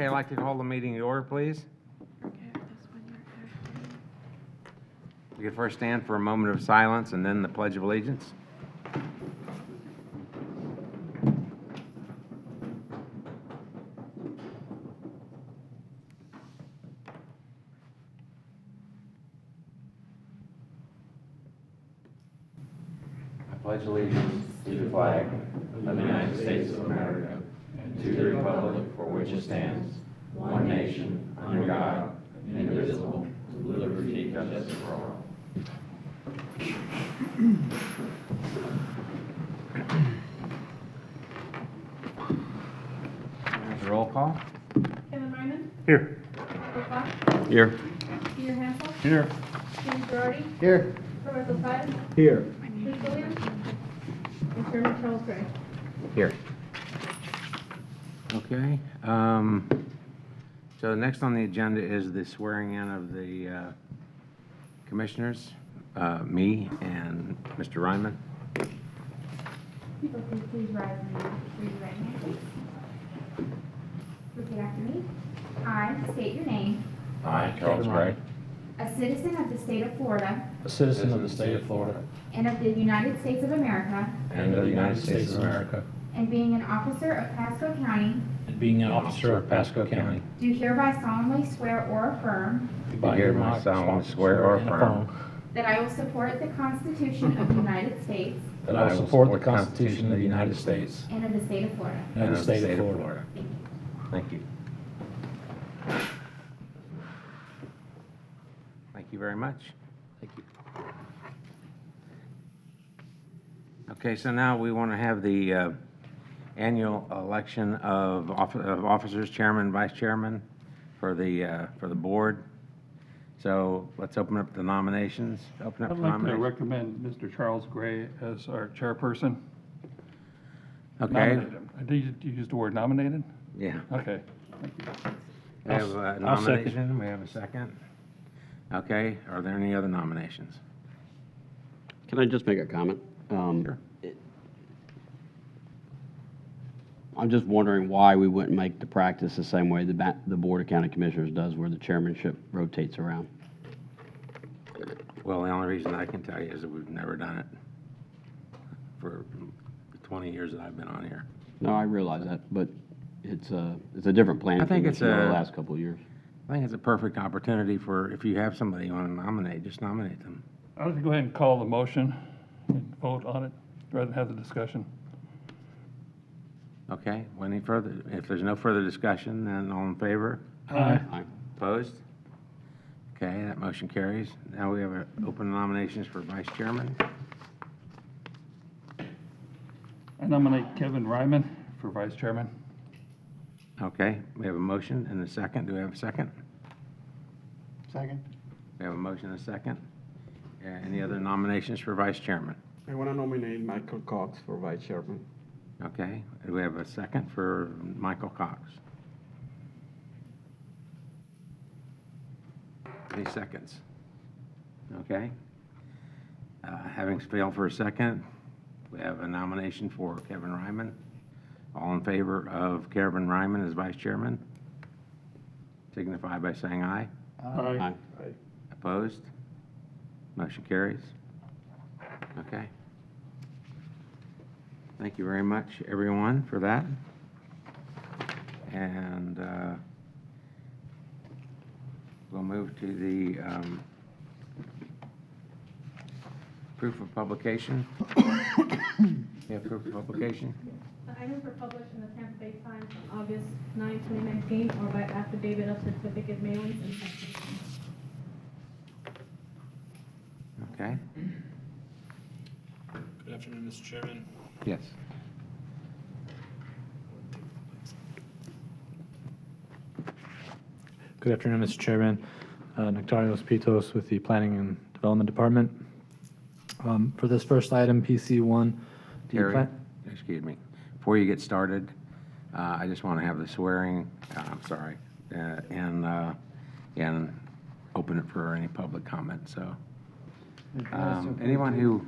Okay, I'd like to call the meeting to order, please. We could first stand for a moment of silence and then the Pledge of Allegiance. I pledge allegiance to the flag of the United States of America and to the republic for which it stands, one nation, under God, indivisible, with liberty and justice for all. There's a roll call. Kevin Ryman? Here. Michael Fox? Here. Peter Hansel? Here. James Girardi? Here. Roberto Clyde? Here. Bruce Williams? And Chairman Charles Gray. Here. Okay. So next on the agenda is the swearing in of the commissioners, me and Mr. Ryman. People, please rise and raise your right hand, please. Repeat after me. I state your name. I, Charles Gray. A citizen of the state of Florida A citizen of the state of Florida and of the United States of America, And of the United States of America. and being an officer of Pasco County, and being an officer of Pasco County, do hereby solemnly swear or affirm Do hereby solemnly swear or affirm that I will support the Constitution of the United States that I will support the Constitution of the United States and of the state of Florida. and of the state of Florida. Thank you. Thank you. Thank you very much. Thank you. Okay, so now we want to have the annual election of officers, chairman, vice chairman for the board. So let's open up the nominations. Open up I'd the like to nominations. recommend Mr. Charles Gray as our chairperson. Okay, Nominate him. Did you use the word nominated? yeah. Okay, thank you. We have a I'll second. nomination, we have a second. Okay, are there any other nominations? Can I just make a comment? Sure. I'm just wondering why we wouldn't make the practice the same way the Board of County Commissioners does, where the chairmanship rotates around. Well, the only reason I can tell you is that we've never done it for the 20 years that I've been on here. No, I realize that, but it's a different plan. I think it's the a- last couple of years. I think it's a perfect opportunity for, if you have somebody you want to nominate, just nominate them. I'd like to go ahead and call the motion and vote on it, rather than have the discussion. Okay, well, any further, if there's no further discussion, then all in favor? Aye. Aye. Opposed? Okay, that motion carries. Now we have open nominations for vice chairman. I nominate Kevin Ryman for vice chairman. Okay, we have a motion and a second. Do we have a second? Second. We have a motion and a second. Any other nominations for vice chairman? I want to nominate Michael Cox for vice chairman. Okay, do we have a second for Michael Cox? Any seconds? Okay. Having failed for a second, we have a nomination for Kevin Ryman. All in favor of Kevin Ryman as vice chairman? Signify by saying aye. Aye. Aye. Opposed? Motion carries. Okay. Thank you very much, everyone, for that. And we'll move to the proof of publication. Yeah, proof of publication. The items were published in the Tampa Bay Times on August 9, 2019, or by affidavit of certificate mailings and citation. Okay. Good afternoon, Mr. Chairman. Yes. Good afternoon, Mr. Chairman. Nectarios Pitos with the Planning and Development Department. For this first item, PC1, the Terry, excuse me. Before you get started, I just want to have the swearing, and open it for any public comment. So, anyone who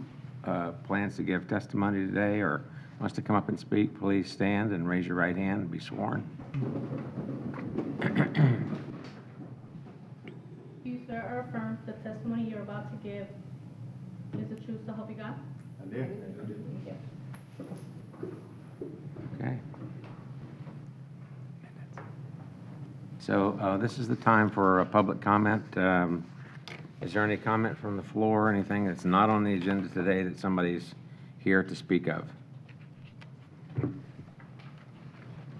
plans to give testimony today or wants to come up and speak, please stand and raise your right hand and be sworn. Do you swear or affirm the testimony you're about to give is the truth, so help you God? I do. Okay. So this is the time for a public comment. Is there any comment from the floor, anything that's not on the agenda today that somebody's here to speak of?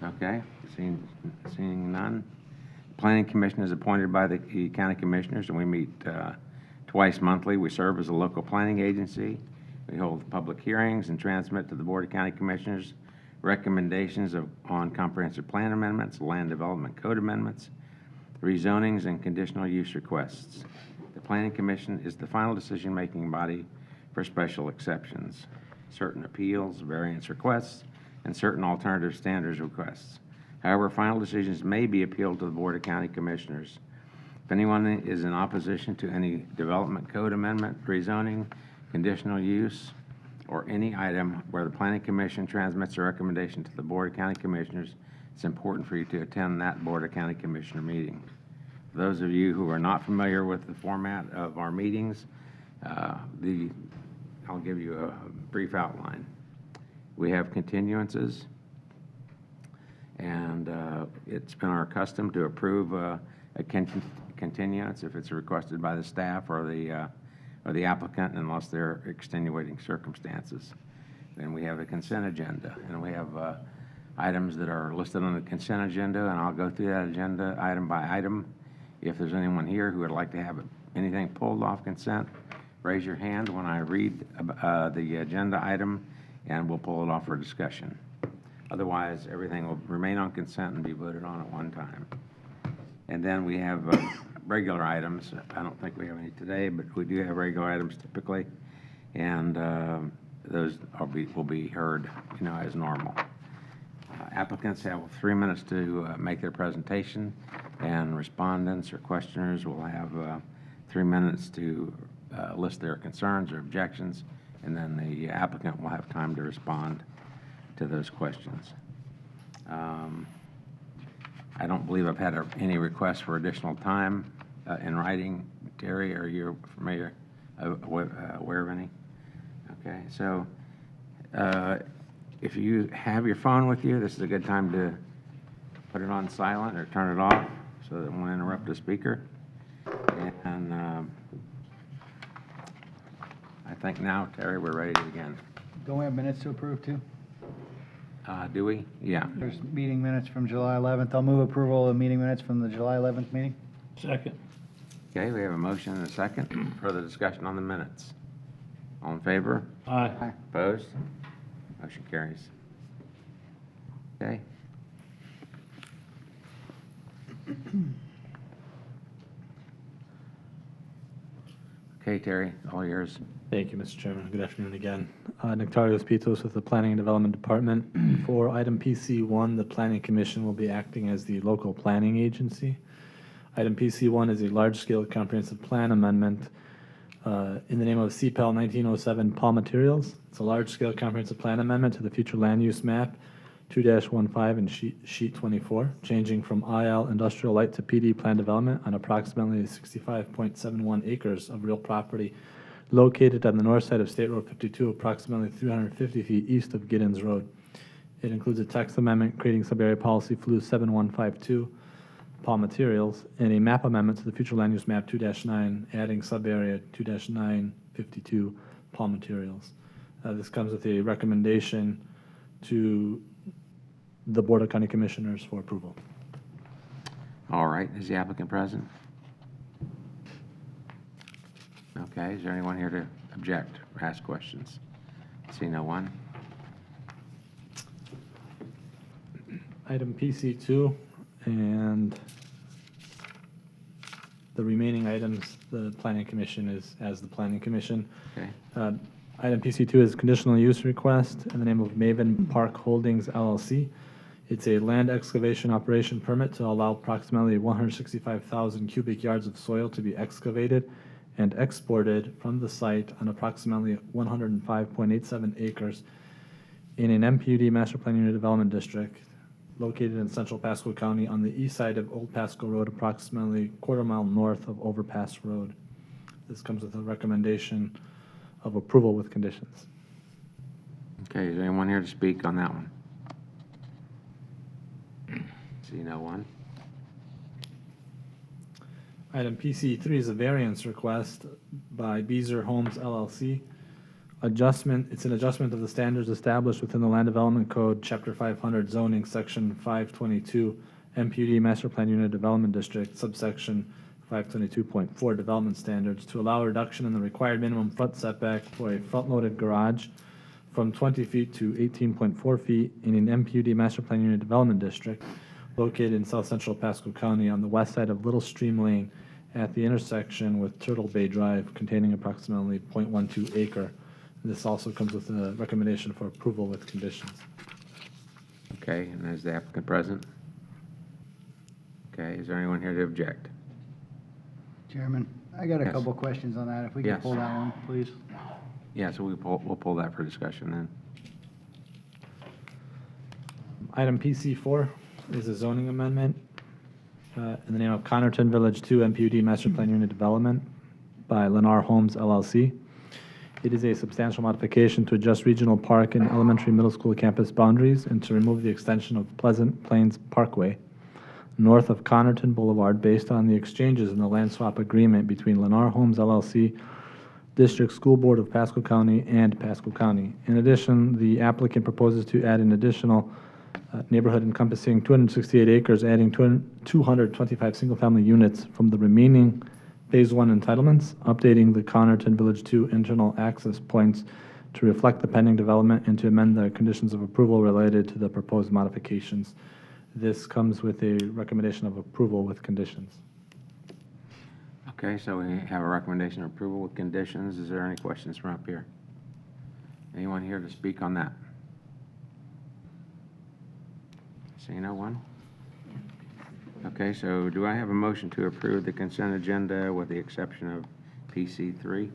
Okay, seeing none. Planning Commission is appointed by the county commissioners, and we meet twice monthly. We serve as a local planning agency. We hold public hearings and transmit to the Board of County Commissioners recommendations on comprehensive plan amendments, land development code amendments, rezonings, and conditional use requests. The Planning Commission is the final decision-making body for special exceptions, certain appeals, variance requests, and certain alternative standards requests. However, final decisions may be appealed to the Board of County Commissioners. If anyone is in opposition to any development code amendment, rezoning, conditional use, or any item where the Planning Commission transmits a recommendation to the Board of County Commissioners, it's important for you to attend that Board of County Commissioner meeting. For those of you who are not familiar with the format of our meetings, I'll give you a brief outline. We have continuances, and it's been our custom to approve a continuance if it's requested by the staff or the applicant, unless there are extenuating circumstances. Then we have a consent agenda, and we have items that are listed on the consent agenda, and I'll go through that agenda item by item. If there's anyone here who would like to have anything pulled off consent, raise your hand when I read the agenda item, and we'll pull it off for discussion. Otherwise, everything will remain on consent and be voted on at one time. And then we have regular items. I don't think we have any today, but we do have regular items typically, and those will be heard, as normal. Applicants have 3 minutes to make their presentation, and respondents or questioners will have 3 minutes to list their concerns or objections, and then the applicant will have time to respond to those questions. I don't believe I've had any requests for additional time in writing. Terry, are you familiar, aware of any? Okay, so if you have your phone with you, this is a good time to put it on silent or turn it off so that it won't interrupt the speaker. And I think now, Terry, we're ready to begin. Don't we have minutes to approve too? Do we? Yeah. There's meeting minutes from July 11th. I'll move approval of meeting minutes from the July 11th meeting. Second. Okay, we have a motion and a second. Further discussion on the minutes. All in favor? Aye. Opposed? Motion carries. Okay. Okay, Terry, all yours. Thank you, Mr. Chairman. Good afternoon again. Nectarios Pitos with the Planning and Development Department. For item PC1, the Planning Commission will be acting as the local planning agency. Item PC1 is a large-scale comprehensive plan amendment in the name of CPL 1907 Paul Materials. It's a large-scale comprehensive plan amendment to the future land use map 2-15 and sheet 24, changing from IL industrial light to PD plan development on approximately 65.71 acres of real property located on the north side of State Road 52, approximately 350 feet east of Giddens Road. It includes a text amendment creating subarea policy FLU 7152, Paul Materials, and a map amendment to the future land use map 2-9, adding subarea 2-952, Paul Materials. This comes with a recommendation to the Board of County Commissioners for approval. All right, is the applicant present? Okay, is there anyone here to object or ask questions? See no one. Item PC2 and the remaining items, the Planning Commission is as the Planning Commission. Okay. Item PC2 is conditional use request in the name of Maven Park Holdings LLC. It's a land excavation operation permit to allow approximately 165,000 cubic yards of soil to be excavated and exported from the site on approximately 105.87 acres in an MPUD Master Plan Unit Development District located in central Pasco County on the east side of Old Pasco Road, approximately quarter mile north of Overpass Road. This comes with a recommendation of approval with conditions. Okay, is there anyone here to speak on that one? See no one. Item PC3 is a variance request by Beazer Homes LLC. It's an adjustment of the standards established within the Land Development Code, Chapter 500 zoning, Section 522, MPUD Master Plan Unit Development District, subsection 522.4 Development Standards, to allow a reduction in the required minimum front setback for a front-loaded garage from 20 feet to 18.4 feet in an MPUD Master Plan Unit Development District located in south central Pasco County on the west side of Little Stream Lane at the intersection with Turtle Bay Drive, containing approximately 0.12 acre. This also comes with a recommendation for approval with conditions. Okay, and is the applicant present? Okay, is there anyone here to object? Chairman, I got a Yes. couple questions on that. If we could Yes. pull that one, please. Yeah, so we'll pull that for discussion then. Item PC4 is a zoning amendment in the name of Connerton Village 2 MPUD Master Plan Unit Development by Lennar Homes LLC. It is a substantial modification to adjust Regional Park and Elementary Middle School campus boundaries and to remove the extension of Pleasant Plains Parkway north of Connerton Boulevard based on the exchanges in the land swap agreement between Lennar Homes LLC, District School Board of Pasco County, and Pasco County. In addition, the applicant proposes to add an additional neighborhood encompassing 268 acres, adding 225 single-family units from the remaining Phase 1 entitlements, updating the Connerton Village 2 internal access points to reflect the pending development and to amend the conditions of approval related to the proposed modifications. This comes with a recommendation of approval with conditions. Okay, so we have a recommendation of approval with conditions. Is there any questions from up here? Anyone here to speak on that? Seeing no one? Okay, so do I have a motion to approve the consent agenda with the exception of PC3?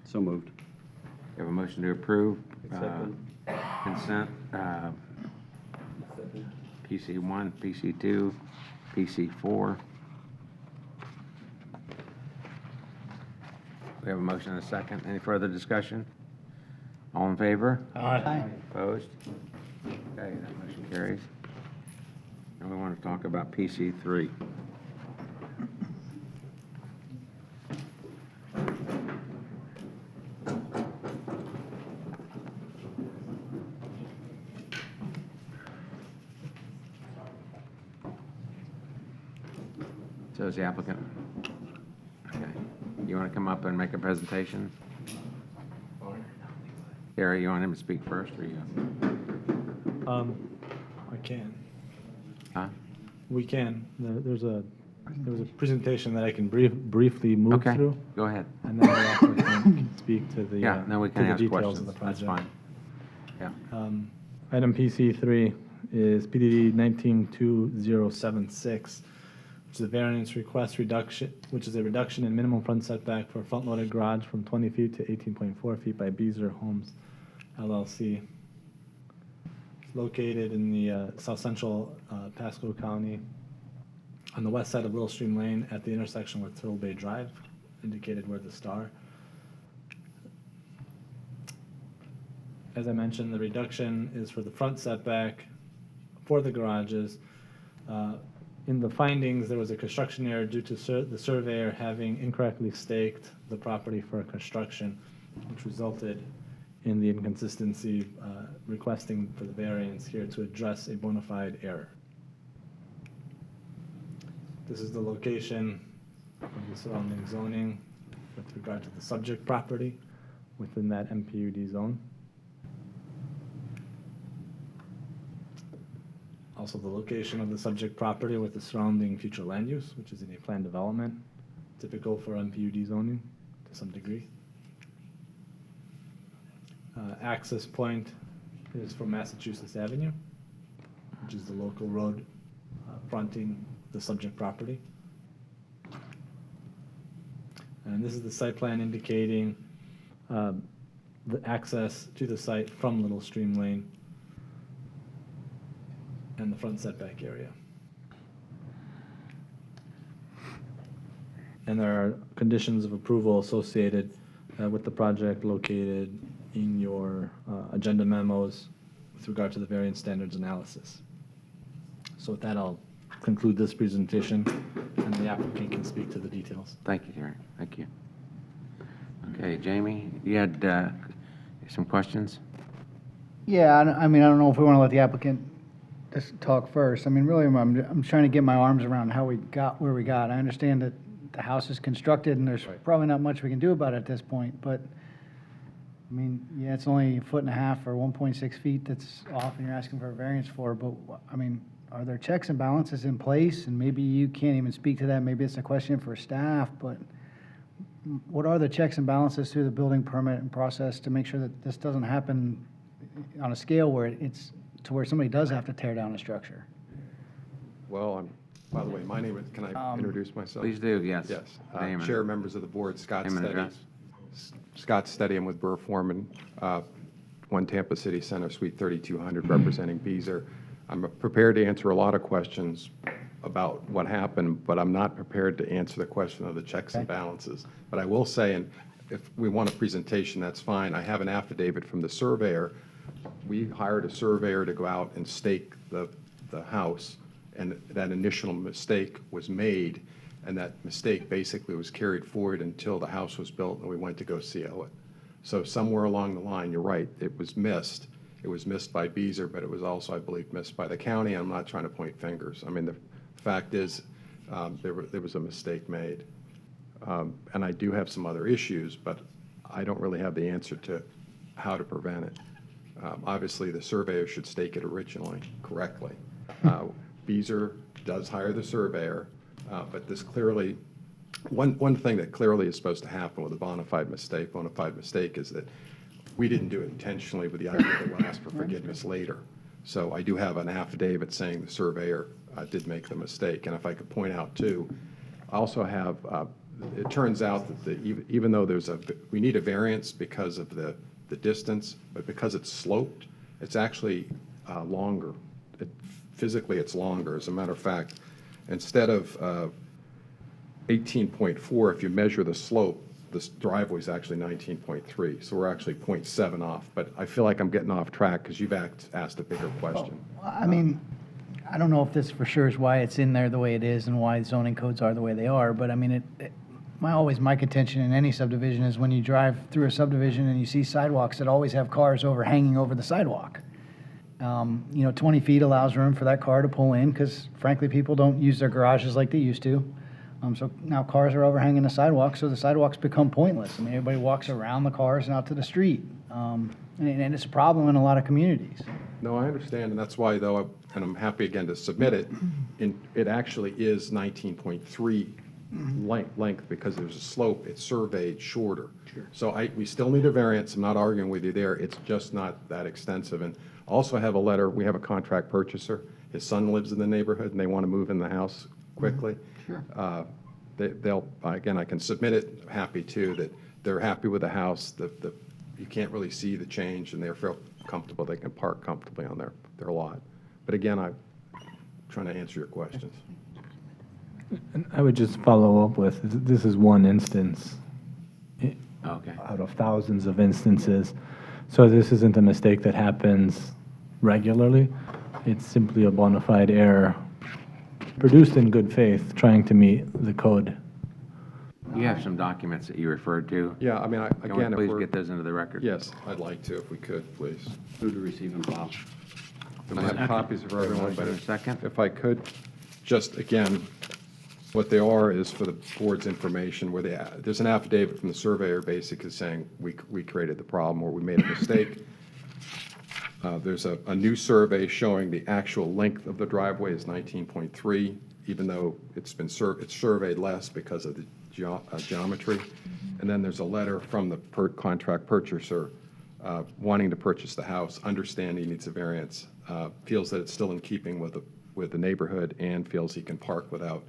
So moved. We have a motion to approve consent, PC1, PC2, PC4. We have a motion and a second. Any further discussion? All in favor? Aye. Opposed? Okay, that motion carries. Now we want to talk about PC3. So is the applicant. Okay. You want to come up and make a presentation? Gary, you want him to speak first, or you? I can. Huh? We can. There was a presentation that I can briefly move Okay, through, go ahead. and then the applicant can speak to the, Yeah, then we to can the ask details of questions. the That's project. fine. Yeah. Item PC3 is PDD 192076, which is a variance request reduction, which is a reduction in minimum front setback for a front-loaded garage from 20 feet to 18.4 feet by Beazer Homes LLC. It's located in the south central Pasco County on the west side of Little Stream Lane at the intersection with Turtle Bay Drive, indicated where the star. As I mentioned, the reduction is for the front setback for the garages. In the findings, there was a construction error due to the surveyor having incorrectly staked the property for construction, which resulted in the inconsistency, requesting for the variance here to address a bona fide error. This is the location of the surrounding zoning with regard to the subject property within that MPUD zone. Also the location of the subject property with the surrounding future land use, which is in a planned development, typical for MPUD zoning to some degree. Access point is from Massachusetts Avenue, which is the local road fronting the subject property. And this is the site plan indicating the access to the site from Little Stream Lane and the the front setback area. And there are conditions of approval associated with the project located in your agenda memos with regard to the variance standards analysis. So with that, I'll conclude this presentation, and the applicant can speak to the details. Thank you, Terry. Thank you. Okay, Jamie, you had some questions? Yeah, I mean, I don't know if we want to let the applicant just talk first. I mean, really, I'm trying to get my arms around how we got where we got. I understand that the house is constructed, and there's probably not much we can do about it at this point, but, I mean, yeah, it's only 1.5 or 1.6 feet that's off, and you're asking for a variance for, but, I mean, are there checks and balances in place? And maybe you can't even speak to that, maybe it's a question for staff, but what are the checks and balances through the building permit and process to make sure that this doesn't happen on a scale where it's to where somebody does have to tear down a structure? Well, by the way, my name is, can I introduce myself? Please do, yes. Yes. Name and- Chair, members of the board, Scott Name and Steady. address. Scott Steady, I'm with Burr Foreman, 1 Tampa City Center, Suite 3200, representing Beazer. I'm prepared to answer a lot of questions about what happened, but I'm not prepared to answer the question of the checks and balances. But I will say, and if we want a presentation, that's fine. I have an affidavit from the surveyor. We hired a surveyor to go out and stake the house, and that initial mistake was made, and that mistake basically was carried forward until the house was built and we went to go CO it. So somewhere along the line, you're right, it was missed. It was missed by Beazer, but it was also, I believe, missed by the county. I'm not trying to point fingers. I mean, the fact is, there was a mistake made. And I do have some other issues, but I don't really have the answer to how to prevent it. Obviously, the surveyor should stake it originally, correctly. Beazer does hire the surveyor, but this clearly, one thing that clearly is supposed to happen with a bona fide mistake is that we didn't do it intentionally with the idea that we'll ask for forgiveness later. So I do have an affidavit saying the surveyor did make the mistake. And if I could point out too, I also have, it turns out that even though we need a variance because of the distance, but because it's sloped, it's actually longer. Physically, it's longer. As a matter of fact, instead of 18.4, if you measure the slope, this driveway is actually 19.3, so we're actually 0.7 off. But I feel like I'm getting off track because you've asked a bigger question. I mean, I don't know if this for sure is why it's in there the way it is and why zoning codes are the way they are, but I mean, my contention in any subdivision is when you drive through a subdivision and you see sidewalks that always have cars hanging over the sidewalk. 20 feet allows room for that car to pull in because frankly, people don't use their garages like they used to. So now cars are overhanging the sidewalk, so the sidewalks become pointless. I mean, everybody walks around the cars and out to the street. And it's a problem in a lot of communities. No, I understand, and that's why, though, and I'm happy again to submit it, it actually is 19.3 length because there's a slope, it's surveyed shorter. Sure. So we still need a variance, I'm not arguing with you there, it's just not that extensive. And also have a letter, we have a contract purchaser, his son lives in the neighborhood and they want to move in the house quickly. Sure. Again, I can submit it, happy too, that they're happy with the house, you can't really see the change and they feel comfortable, they can park comfortably on their lot. But again, I'm trying to answer your questions. And I would just follow up with, this is one instance Okay. out of thousands of instances. So this isn't a mistake that happens regularly. It's simply a bona fide error produced in good faith, trying to meet the code. You have some documents that you referred to. Yeah, I mean, Can we again, if please we're, get those into the record? yes, I'd like to, if we could, please. Move to receive and file. I have copies of everyone, but Motion and second. if I could, just again, what they are is for the board's information, where there's an affidavit from the surveyor basically saying we created the problem or we made a mistake. There's a new survey showing the actual length of the driveway is 19.3, even though it's surveyed less because of the geometry. And then there's a letter from the contract purchaser wanting to purchase the house, understanding he needs a variance, feels that it's still in keeping with the neighborhood, and feels he can park without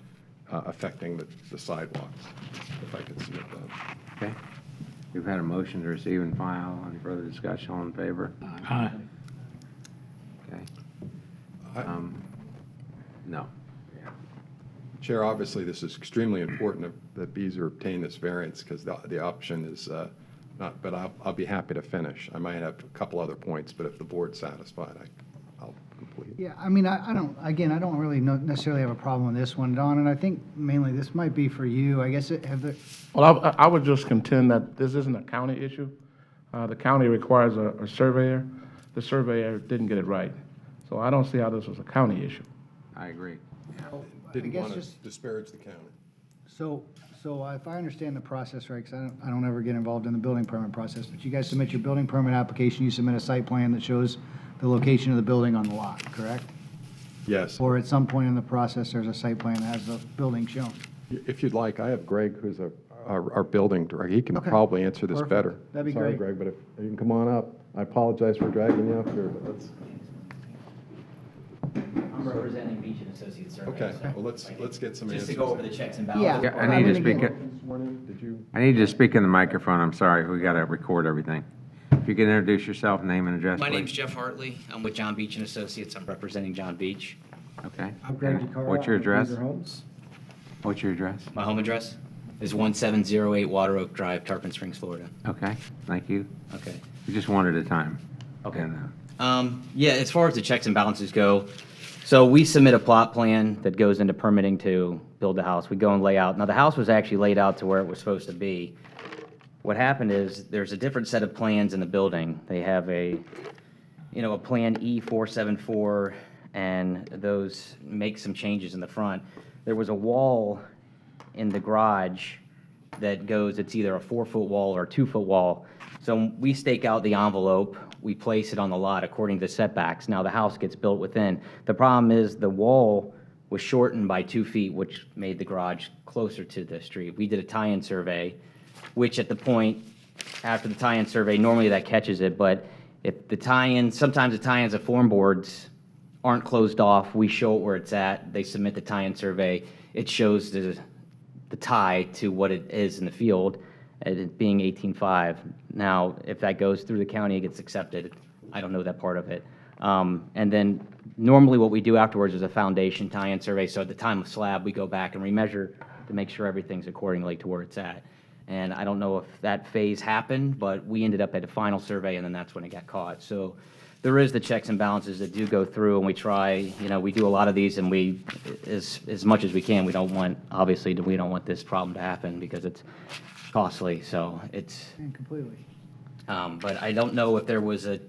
affecting the sidewalks, if I could submit that. Okay. We've had a motion to receive and file. Any further discussion? All in favor? Aye. Okay. Chair, obviously, this is extremely important that Beazer obtain this variance, because the option is not, but I'll be happy to finish. I might have a couple other points, but if the board's satisfied, I'll complete. Yeah, I mean, I don't, again, I don't really necessarily have a problem with this one, Don, and I think mainly this might be for you. I guess, Well, I would just contend that this isn't a county issue. The county requires a surveyor. The surveyor didn't get it right. So I don't see how this was a county issue. I agree. Didn't guess want to just- disparage the county. so if I understand the process right, because I don't ever get involved in the building permit process, but you guys submit your building permit application, you submit a site plan that shows the location of the building on the lot, correct? Yes. Or at some point in the process, there's a site plan that has the building shown. If you'd like, I have Greg, who's our building director. He can Okay. probably answer this Perfect. better. That'd be Sorry, great. Greg, but if you can come on up. I apologize for dragging you up here, but let's, I'm representing Beach and Associates Survey. okay, so well, let's get some answers. just to go over the checks and Yeah. balances. Yeah, I need to speak, Sworn in? Did you? I need you to speak in the microphone, I'm sorry, we got to record everything. If you can introduce yourself, name and address, My please. name's Jeff Hartley. I'm with John Beach and Associates. I'm representing John Beach. Okay. I'm Greg And DeCaro. what's your I'm with address? Beazer Homes. What's your address? My home address is 1708 Water Oak Drive, Tarpon Springs, Florida. Okay, thank you. Okay. We just one at a time. Okay. And, Yeah, as far as the checks and balances go, so we submit a plot plan that goes into permitting to build the house. We go and lay out. Now, the house was actually laid out to where it was supposed to be. What happened is there's a different set of plans in the building. They have a Plan E474, and those make some changes in the front. There was a wall in the garage that goes, it's either a 4-foot wall or a 2-foot wall. So we stake out the envelope, we place it on the lot according to setbacks. Now the house gets built within. The problem is the wall was shortened by 2 feet, which made the garage closer to the street. We did a tie-in survey, which at the point after the tie-in survey, normally that catches it, but if the tie-in, sometimes the tie-ins of form boards aren't closed off, we show it where it's at, they submit the tie-in survey, it shows the tie to what it is in the field, it being 18.5. Now, if that goes through the county, it gets accepted. I don't know that part of it. And then normally what we do afterwards is a foundation tie-in survey, so at the time of slab, we go back and remeasure to make sure everything's accordingly to where it's at. And I don't know if that phase happened, but we ended up at a final survey, and then that's when it got caught. So there is the checks and balances that do go through, and we try, we do a lot of these, and we, as much as we can, we don't want, obviously, we don't want this problem to happen because it's costly, so it's, Completely. but I don't know if there was a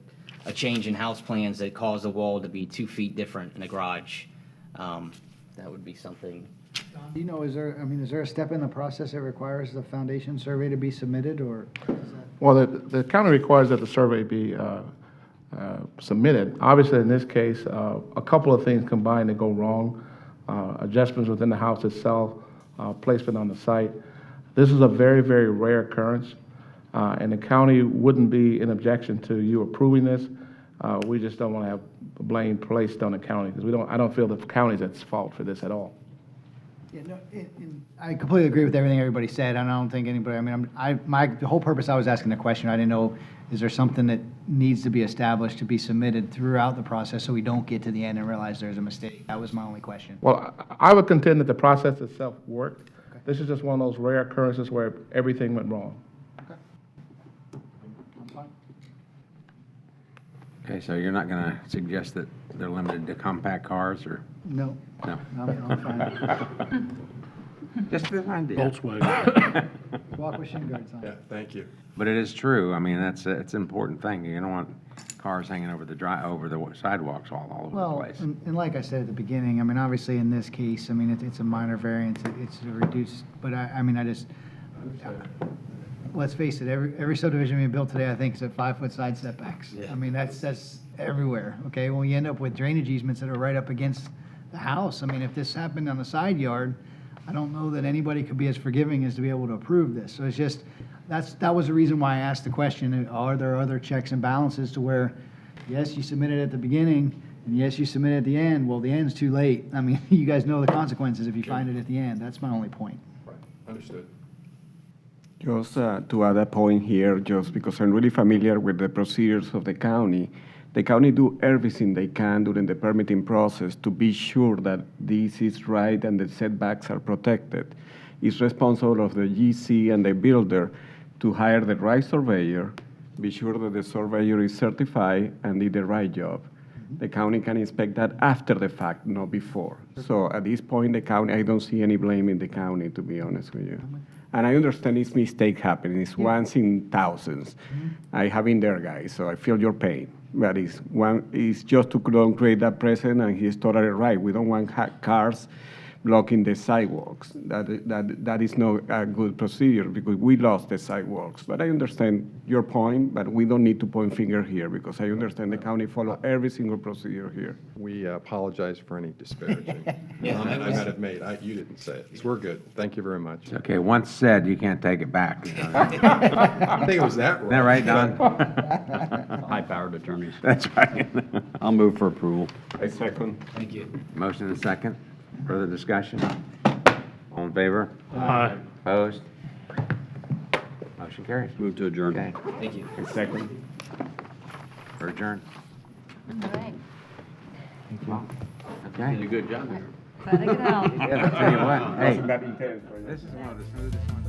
change in house plans that caused the wall to be 2 feet different in the garage. That would be something. Do you know, is there a step in the process that requires the foundation survey to be submitted, or? Well, the county requires that the survey be submitted. Obviously, in this case, a couple of things combined to go wrong. Adjustments within the house itself, placement on the site. This is a very, very rare occurrence, and the county wouldn't be in objection to you approving this. We just don't want to have blame placed on the county, because I don't feel the county's at fault for this at all. Yeah, no, I completely agree with everything everybody said, and I don't think anybody, the whole purpose I was asking the question, I didn't know, is there something that needs to be established to be submitted throughout the process so we don't get to the end and realize there's a mistake? That was my only question. Well, I would contend that the process itself worked. Okay. This is just one of those rare occurrences where everything went wrong. Okay. I'm fine. Okay, so you're not going to suggest that they're limited to compact cars, or? No. No. I'm fine. Just an idea. Volkswagen. Walk with shin guards on. Yeah, thank you. But it is true, it's an important thing, you don't want cars hanging over the sidewalks all over the Well, place. and like I said at the beginning, obviously in this case, it's a minor variance, it's a reduced, but let's face it, every subdivision being built today, I think, is at 5-foot side setbacks. Yeah. That's everywhere, okay? When you end up with drainage easements that are right up against the house, if this happened on the side yard, I don't know that anybody could be as forgiving as to be able to approve this. So it's just, that was the reason why I asked the question, are there other checks and balances to where, yes, you submit it at the beginning, and yes, you submit it at the end, well, the end's too late. You guys know the consequences if you find it at the end. That's my only point. Right, understood. Just to add a point here, just because I'm really familiar with the procedures of the county, The county do everything they can during the permitting process to be sure that this is right and the setbacks are protected. It's responsible of the GC and the builder to hire the right surveyor, be sure that the surveyor is certified and did the right job. The county can inspect that after the fact, not before. So at this point, the county, I don't see any blame in the county, to be honest with you. And I understand this mistake happening. It's once in thousands. I have been there, guys, so I feel your pain. But it's just to don't create that precedent, and he's totally right. We don't want cars blocking the sidewalks. That is not a good procedure because we lost the sidewalks. But I understand your point, but we don't need to point finger here because I understand the county follow every single procedure here. We apologize for any disparaging comment I might have made. You didn't say it, so we're good. Thank you very much. Okay, once said, you can't take it back. You know? I think it was that Isn't that right, Don? High-powered attorneys. That's right. I'll move for approval. I second. Thank you. Motion and second. Further discussion? All in favor? Aye. Opposed? Motion carries. Move to adjourn. Okay, Thank you. I second. we're adjourned. All right. Okay. Did a good job there. Glad I could help. Yeah, I'll tell you what, hey, That intense, right? this is one of the smoothest ones.